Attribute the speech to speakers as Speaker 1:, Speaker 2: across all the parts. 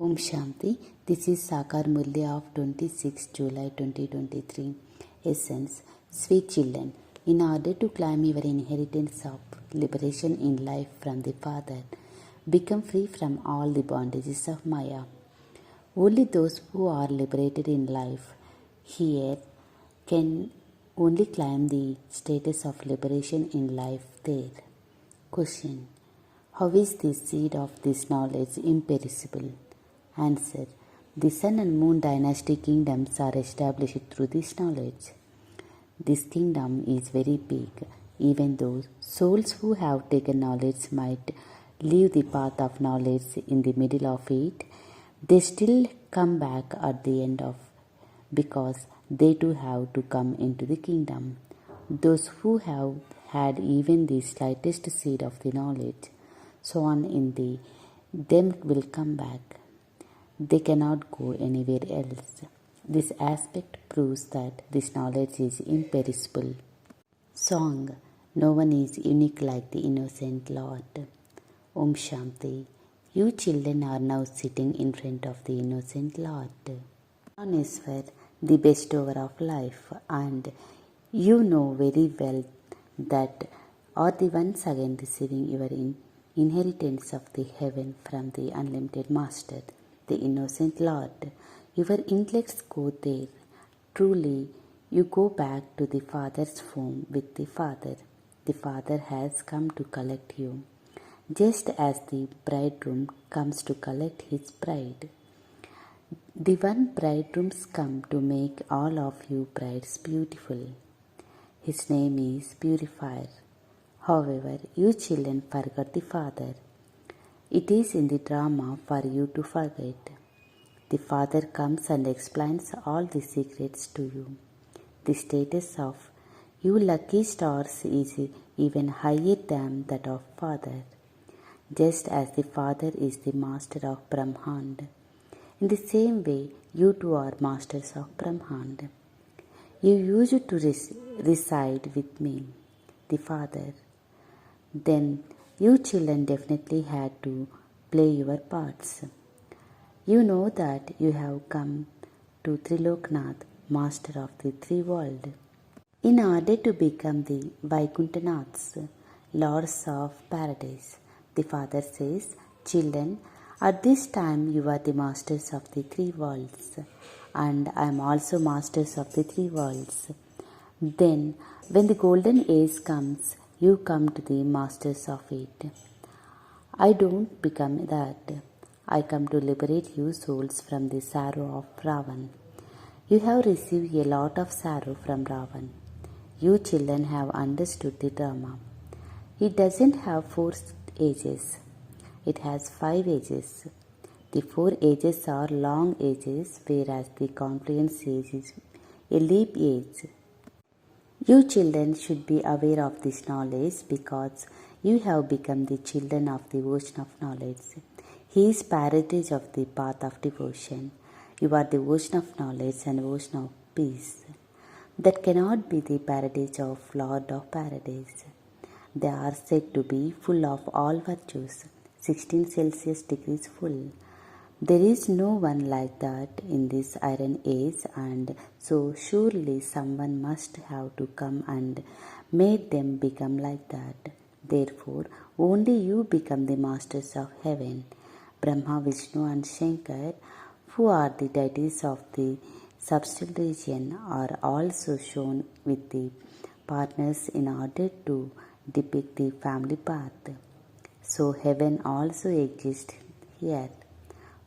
Speaker 1: Om Shanti. This is Sakar Murli of 26 July 2023. Essence. Sweet children, in order to claim your inheritance of liberation in life from the Father, become free from all the bondages of Maya. Only those who are liberated in life here can only claim the status of liberation in life there. Question. How is the seed of this knowledge imperishable? Answer. The sun and moon dynasty kingdoms are established through this knowledge. This kingdom is very big, even though souls who have taken knowledge might leave the path of knowledge in the middle of it, they still come back at the end of because they too have to come into the kingdom. Those who have had even the slightest seed of the knowledge sown in them will come back. They cannot go anywhere else. This aspect proves that this knowledge is imperishable. Song. No one is unique like the innocent Lord. Om Shanti. You children are now sitting in front of the innocent Lord. Praneswar, the bestower of life, and you know very well that are the once again receiving your inheritance of the heaven from the unlimited Master, the innocent Lord. Your intellects go there. Truly, you go back to the Father's home with the Father. The Father has come to collect you, just as the bridegroom comes to collect his bride. The one bridegrooms come to make all of you brides beautiful. His name is Purifier. However, you children forgot the Father. It is in the drama for you to forget. The Father comes and explains all the secrets to you. The status of you lucky stars is even higher than that of Father, just as the Father is the master of Brahmand. In the same way, you too are masters of Brahmand. You used to reside with me, the Father. Then you children definitely had to play your parts. You know that you have come to Triloknath, master of the three worlds, in order to become the Vaikuntanaths, lords of paradise. The Father says, children, at this time you are the masters of the three worlds, and I am also masters of the three worlds. Then, when the golden age comes, you come to the masters of it. I don't become that. I come to liberate you souls from the sorrow of Ravan. You have received a lot of sorrow from Ravan. You children have understood the drama. It doesn't have 4 ages. It has 5 ages. The 4 ages are long ages, whereas the confluence age is a leap age. You children should be aware of this knowledge because you have become the children of the ocean of knowledge. He is paradise of the path of devotion. You are the ocean of knowledge and ocean of peace. That cannot be the paradise of Lord of Paradise. They are said to be full of all virtues, 16 Celsius degrees full. There is no one like that in this iron age, and so surely someone must have to come and make them become like that. Therefore, only you become the masters of heaven. Brahma, Vishnu and Shankar, who are the deities of the substill region, are also shown with the partners in order to depict the family path. So heaven also exists here.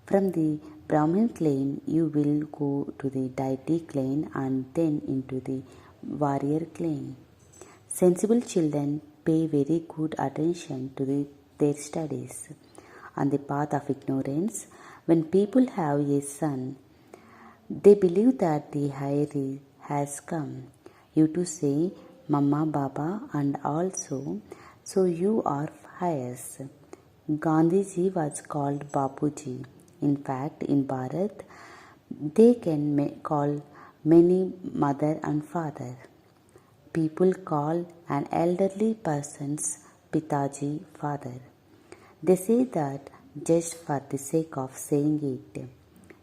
Speaker 1: From the Brahmin clan, you will go to the deity clan and then into the warrior clan. Sensible children pay very good attention to their studies. On the path of ignorance, when people have a son, they believe that the hire has come. You too say, Mama, Baba, and also, so you are heirs. Gandhiji was called Bapuji. In fact, in Bharat, they can call many mother and father. People call an elderly person's Pitaji father. They say that just for the sake of saying it.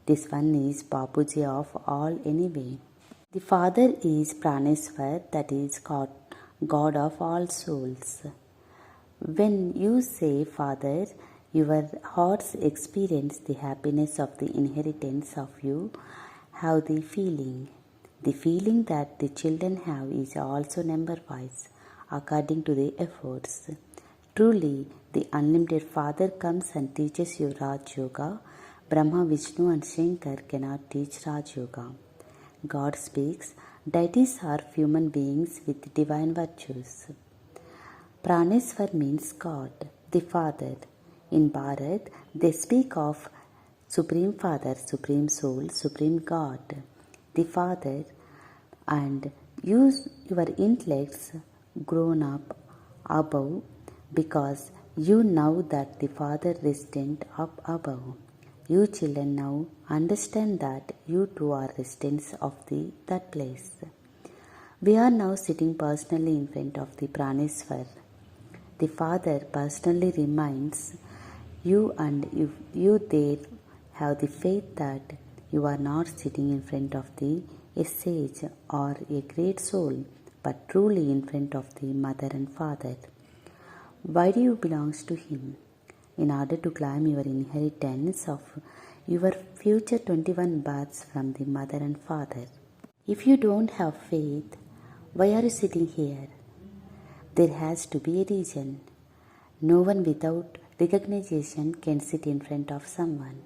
Speaker 1: This one is Bapuji of all anyway. The Father is Praneshwar, that is God of all souls. When you say Father, your hearts experience the happiness of the inheritance of you have the feeling. The feeling that the children have is also number-wise, according to the efforts. Truly, the unlimited Father comes and teaches you Raj Yoga. Brahma, Vishnu and Shankar cannot teach Raj Yoga. God speaks. Deities are human beings with divine virtues. Praneshwar means God, the Father. In Bharat, they speak of Supreme Father, Supreme Soul, Supreme God, the Father, and use your intellects grown up above because you know that the Father resident up above. You children now understand that you too are residents of that place. We are now sitting personally in front of the Praneshwar. The Father personally reminds you, and if you there have the faith that you are not sitting in front of a sage or a great soul, but truly in front of the Mother and Father. Why do you belong to Him? In order to claim your inheritance of your future 21 births from the Mother and Father. If you don't have faith, why are you sitting here? There has to be a reason. No one without recognition can sit in front of someone.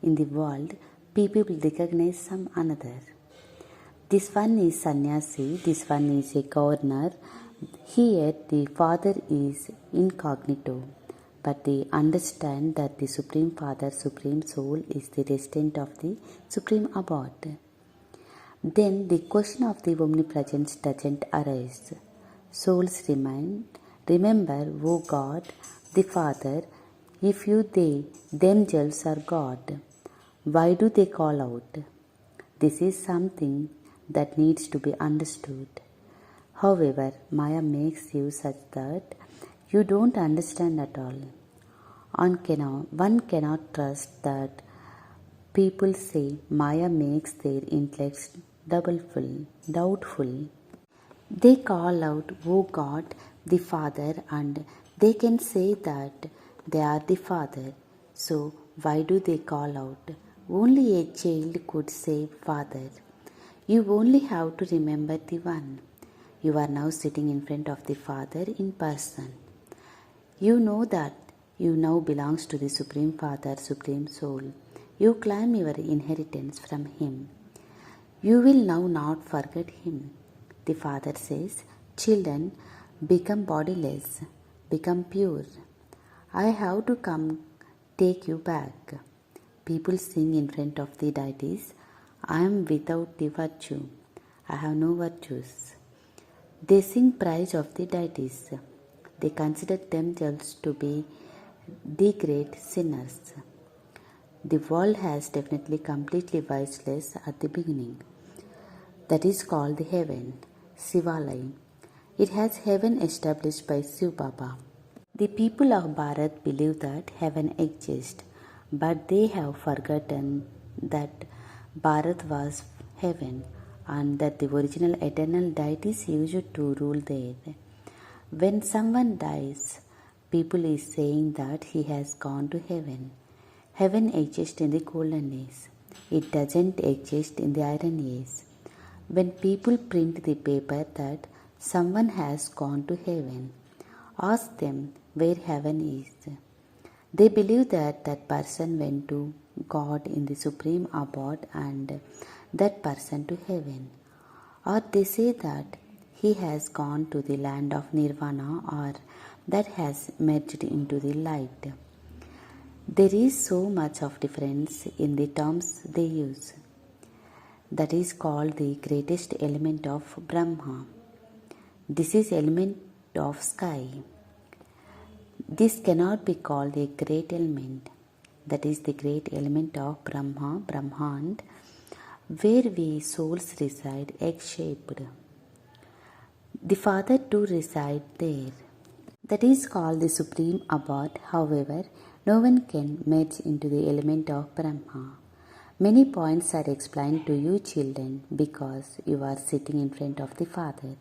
Speaker 1: In the world, people will recognize some another. This one is sannyasi, this one is a governor. Here the Father is incognito, but they understand that the Supreme Father, Supreme Soul is the resident of the Supreme Abode. Then the question of the omnipresence doesn't arise. Souls remember, O God, the Father, if you they themselves are God, why do they call out? This is something that needs to be understood. However, Maya makes you such that you don't understand at all. One cannot trust that people say Maya makes their intellects doubtful. They call out, O God, the Father, and they can say that they are the Father. So why do they call out? Only a child could say Father. You only have to remember the one. You are now sitting in front of the Father in person. You know that you now belongs to the Supreme Father, Supreme Soul. You claim your inheritance from Him. You will now not forget Him. The Father says, children, become bodiless, become pure. I have to come take you back. People sing in front of the deities, I am without the virtue. I have no virtues. They sing praise of the deities. They consider themselves to be the great sinners. The world has definitely completely voiceless at the beginning. That is called the heaven, Sivalaya. It has heaven established by Shiv Baba. The people of Bharat believe that heaven exists, but they have forgotten that Bharat was heaven and that the original eternal deities used to rule there. When someone dies, people is saying that he has gone to heaven. Heaven exists in the golden age. It doesn't exist in the iron age. When people print the paper that someone has gone to heaven, ask them where heaven is. They believe that that person went to God in the supreme abode and that person to heaven. Or they say that he has gone to the land of nirvana or that has merged into the light. There is so much of difference in the terms they use. That is called the greatest element of Brahma. This is element of sky. This cannot be called a great element. That is the great element of Brahma, Brahmand, where we souls reside egg-shaped. The Father too resides there. That is called the supreme abode. However, No one can merge into the element of Brahma. Many points are explained to you children because you are sitting in front of the Father.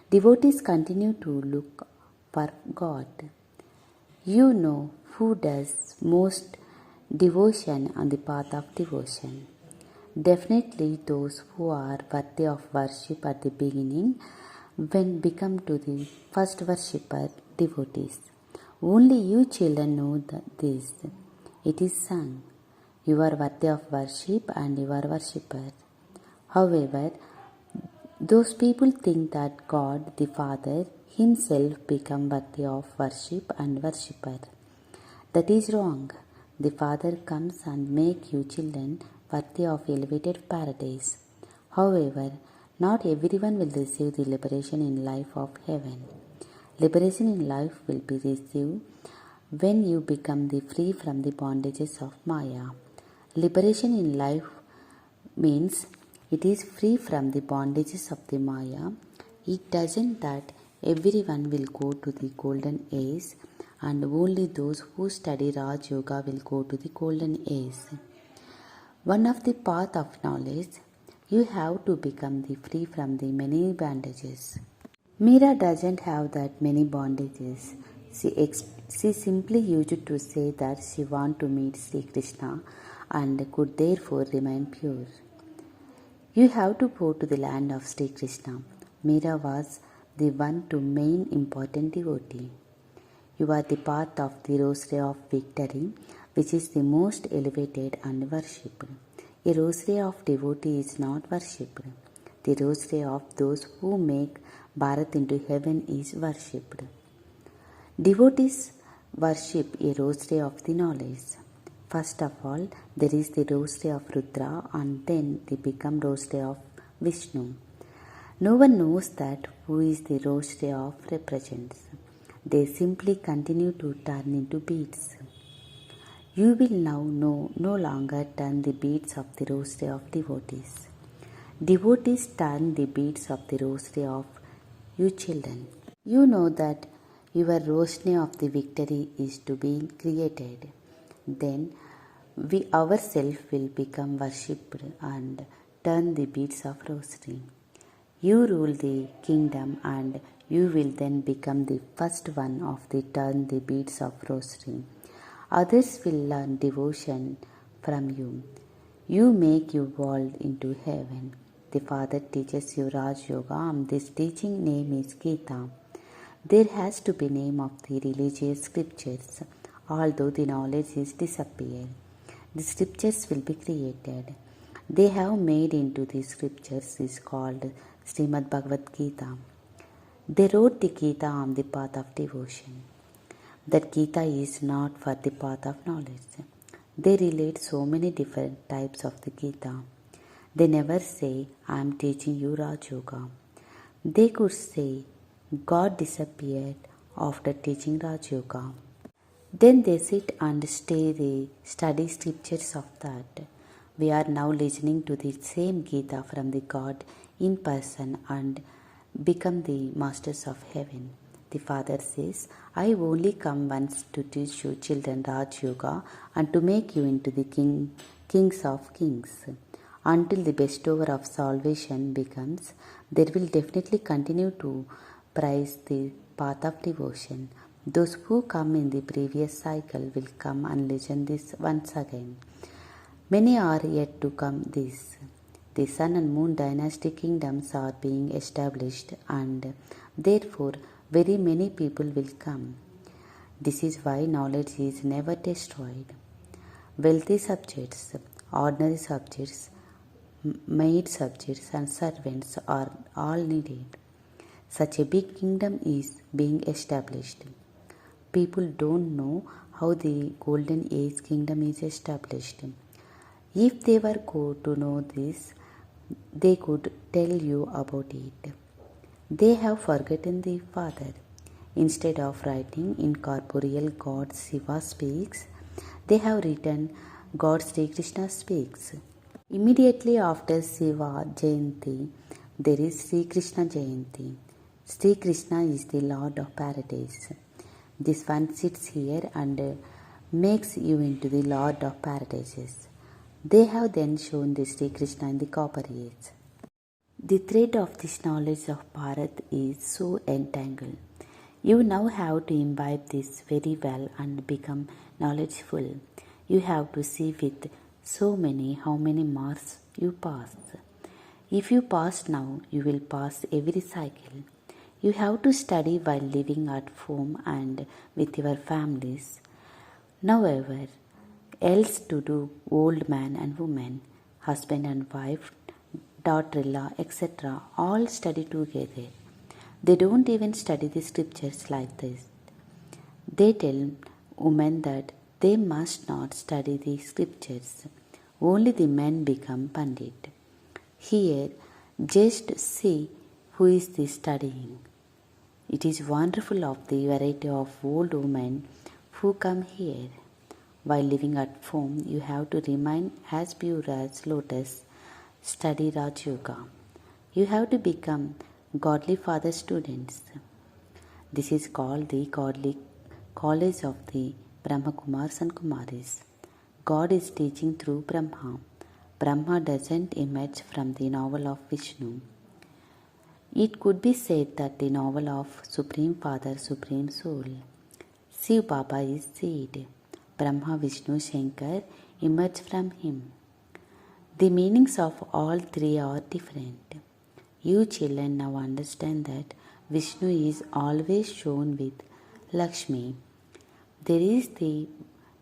Speaker 1: Devotees continue to look for God. You know who does most devotion on the path of devotion. Definitely those who are worthy of worship at the beginning when become to the first worshipper devotees. Only you children know this. It is sung. You are worthy of worship and you are worshipper. However, those people think that God the Father himself become worthy of worship and worshipper. That is wrong. The Father comes and make you children worthy of elevated paradise. However, not everyone will receive the liberation in life of heaven. Liberation in life will be received when you become the free from the bondages of Maya. Liberation in life means it is free from the bondages of the Maya. It doesn't that everyone will go to the golden age and only those who study Raj Yoga will go to the golden age. One of the path of knowledge, you have to become the free from the many bondages. Meera doesn't have that many bondages. She simply used to say that she want to meet Sri Krishna and could therefore remain pure. You have to go to the land of Sri Krishna. Meera was the one to main important devotee. You are the path of the rosary of victory, which is the most elevated and worshipped. A rosary of devotee is not worshipped. The rosary of those who make Bharat into heaven is worshipped. Devotees worship a rosary of the knowledge. First of all, there is the rosary of Rudra and then they become rosary of Vishnu. No one knows that who is the rosary of represents. They simply continue to turn into beads. You will now no longer turn the beads of the rosary of devotees. Devotees turn the beads of the rosary of you children. You know that your rosary of the victory is to be created. Then we ourselves will become worshipped and turn the beads of rosary. You rule the kingdom and you will then become the first one of the turn the beads of rosary. Others will learn devotion from you. You make your world into heaven. The Father teaches you Raj Yoga and this teaching name is Gita. There has to be name of the religious scriptures, although the knowledge is disappeared. The scriptures will be created. They have made into the scriptures is called Srimad Bhagavad Gita. They wrote the Gita on the path of devotion. That Gita is not for the path of knowledge. They relate so many different types of the Gita. They never say, I am teaching you Raj Yoga. They could say, God disappeared after teaching Raj Yoga. Then they sit and study scriptures of that. We are now listening to the same Gita from the God in person and become the masters of heaven. The Father says, I only come once to teach you children Raj Yoga and to make you into the kings of kings. Until the bestower of salvation becomes, there will definitely continue to praise the path of devotion. Those who come in the previous cycle will come and listen this once again. Many are yet to come this. The sun and moon dynasty kingdoms are being established and therefore very many people will come. This is why knowledge is never destroyed. Wealthy subjects, ordinary subjects, maid subjects and servants are all needed. Such a big kingdom is being established. People don't know how the golden age kingdom is established. If they were to know this, they could tell you about it. They have forgotten the Father. Instead of writing incorporeal God Shiva speaks, they have written God Sri Krishna speaks. Immediately after Shiva Jayanti, there is Sri Krishna Jayanti. Sri Krishna is the Lord of Paradise. This one sits here and makes you into the Lord of Paradises. They have then shown the Sri Krishna in the Copper Age. The thread of this knowledge of Bharat is so entangled. You now have to imbibe this very well and become knowledgeful. You have to see with so many how many marks you pass. If you pass now, you will pass every cycle. You have to study while living at home and with your families. However, else to do old man and woman, husband and wife, daughter-in-law, etc. all study together. They don't even study the scriptures like this. They tell women that they must not study the scriptures. Only the men become pandit. Here, just see who is the studying. It is wonderful of the variety of old women who come here. While living at home, you have to remain as pure as lotus, study Raj Yoga. You have to become godly father students. This is called the godly college of the Brahma Kumars and Kumaris. God is teaching through Brahma. Brahma doesn't emerge from the novel of Vishnu. It could be said that the novel of Supreme Father, Supreme Soul. Shiv Baba is seed. Brahma, Vishnu, Shankar emerge from him. The meanings of all three are different. You children now understand that Vishnu is always shown with Lakshmi. There is the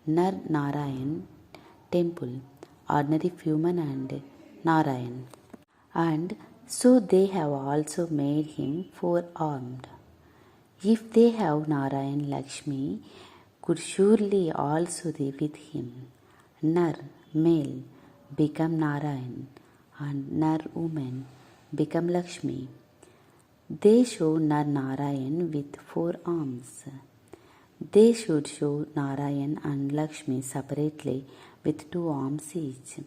Speaker 1: Nar Narayan temple, ordinary human and Narayan. And so they have also made him four-armed. If they have Narayan, Lakshmi could surely also be with him. Nar, male, become Narayan, and Nar, woman, become Lakshmi. They show Nar Narayan with four arms. They should show Narayan and Lakshmi separately with two arms each.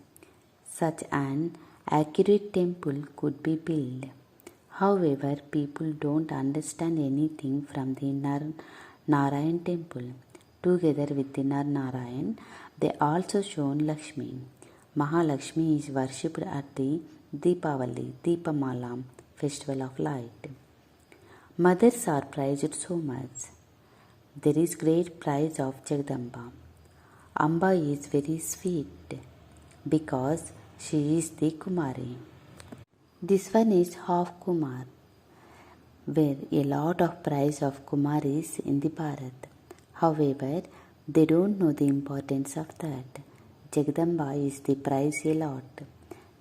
Speaker 1: Such an accurate temple could be built. However, people don't understand anything from the Narayan temple. Together with the Narayan, they also shown Lakshmi. Mahalakshmi is worshipped at the Deepavali, Deepamala, festival of light. Mothers are prized so much. There is great prize of Jagdamba. Amba is very sweet because she is the Kumari. This one is half Kumar, where a lot of prize of Kumaris in the Bharat. However, they don't know the importance of that. Jagdamba is the prize a lot.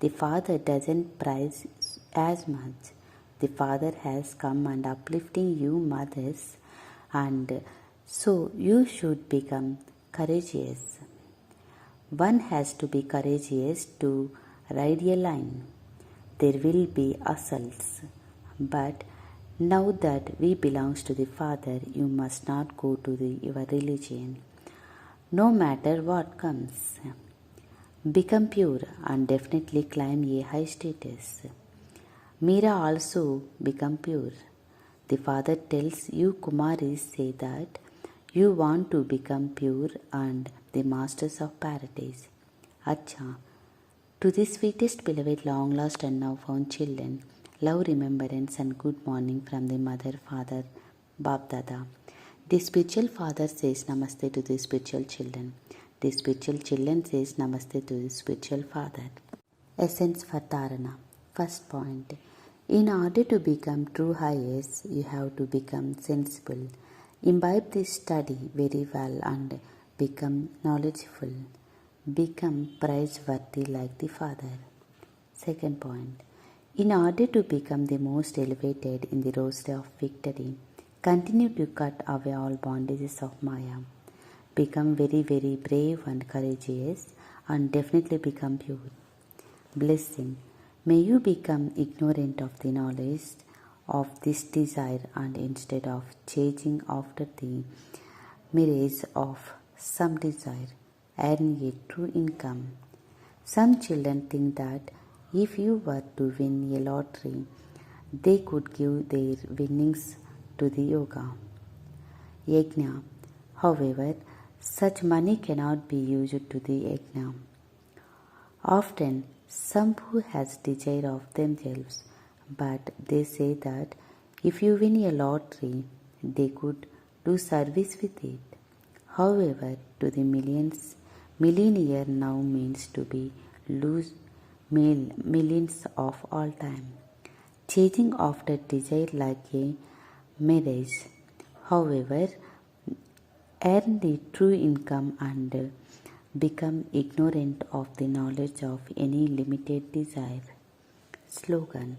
Speaker 1: The father doesn't prize as much. The father has come and uplifting you mothers, and so you should become courageous. One has to be courageous to ride a line. There will be assaults, but now that we belong to the Father, you must not go to your religion. No matter what comes, become pure and definitely climb a high status. Meera also become pure. The Father tells you Kumaris say that you want to become pure and the masters of paradise. Acha, to the sweetest beloved long lost and now found children, love, remembrance and good morning from the mother, father, Bap Dada. The spiritual father says namaste to the spiritual children. The spiritual children says namaste to the spiritual father. Essence for Dharana. First point. In order to become true highest, you have to become sensible. Imbibe this study very well and become knowledgeful. Become praiseworthy like the Father. Second point. In order to become the most elevated in the roster of victory, continue to cut away all bondages of Maya. Become very, very brave and courageous and definitely become pure. Blessing. May you become ignorant of the knowledge of this desire and instead of chasing after the mirage of some desire, earn a true income. Some children think that if you were to win a lottery, they could give their winnings to the yoga. Yajna. However, Such money cannot be used to the yajna. Often, some who has desire of themselves, but they say that if you win a lottery, they could do service with it. However, to the millionaire now means to be lose millions of all time, chasing after desire like a marriage. However, earn the true income and become ignorant of the knowledge of any limited desire. Slogan: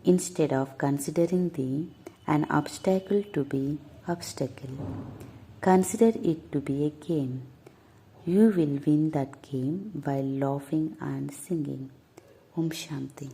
Speaker 1: instead of considering the an obstacle to be obstacle, consider it to be a game. You will win that game while laughing and singing. Om Shanti.